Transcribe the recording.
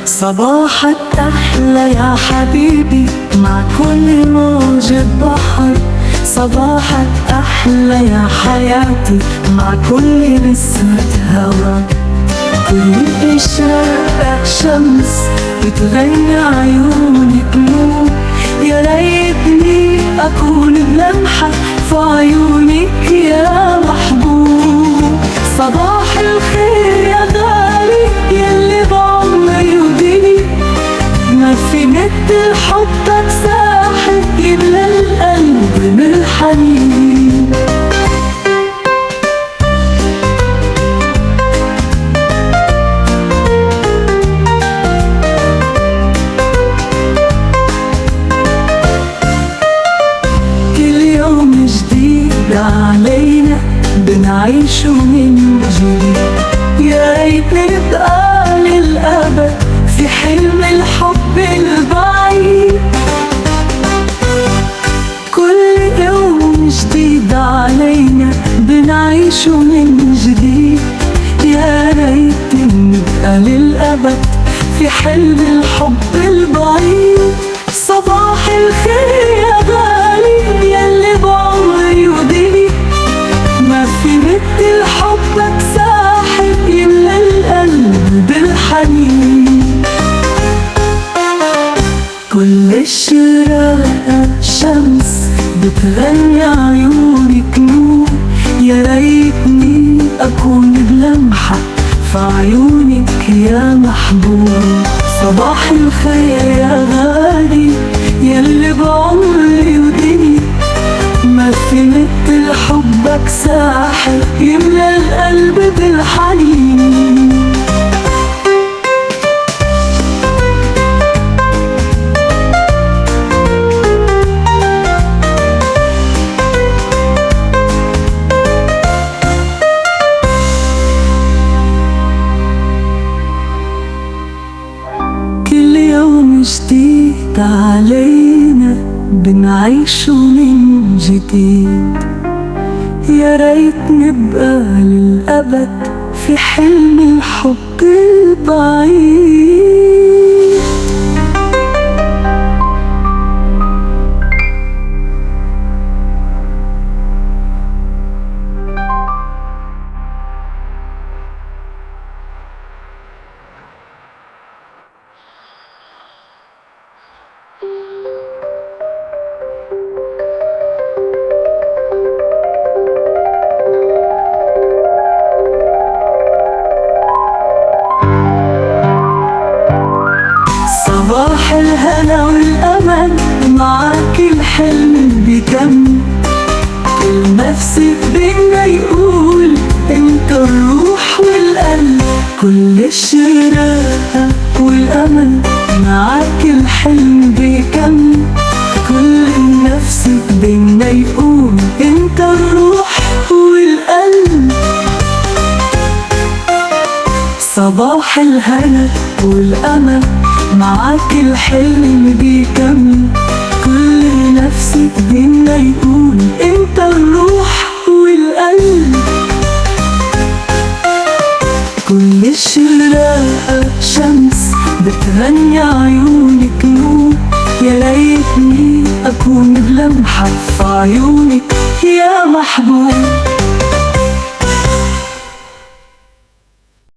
صباحك أحلى يا حبيبي مع كل موجة بحر، صباحك أحلى يا حياتي مع كل نسمة هوا. كل إشراقة شمس بتغني عيونك نور، يا ريتني أكون بلمحة في عيونك يا محبوب. صباح الخير يا غالي يلي بعمري وديني، ما في مثل حبك ساحر يملى القلب من الحنين. كل يوم جديد علينا بنعيشه من جديد، يا ريت نبقى للأبد في حلم الحب البعيد. كل يوم جديد علينا بنعيشه من جديد، يا ريت نبقى للأبد في حلم الحب البعيد. صباح الخير يا غالي يلي بعمري وديني، ما في مثل حبك ساحر يملى القلب بالحنين. كل الشراقة شمس بتغني عيونك نور، يا ريتني أكون بلمحة في عيونك يا محبوب. صباح الخير يا غالي يلي بعمري وديني، ما في مثل حبك ساحر يملى القلب بالحنين. كل يوم جديد علينا بنعيشه من جديد، يا ريت نبقى للأبد في حلم الحب البعيد. صباح الهنا والأمل معاك الحلم بيكمل، كل نفسك بينا يقول انت الروح والقلب. كل الشراقة والأمل معاك الحلم بيكمل، كل نفسك بينا يقول انت الروح والقلب. صباح الهنا والأمل معاك الحلم بيكمل، كل نفسك بينا يقول انت الروح والقلب. كل الشراقة شمس بتغني عيونك نور، يا ريتني أكون بلمحة في عيونك يا محبوب.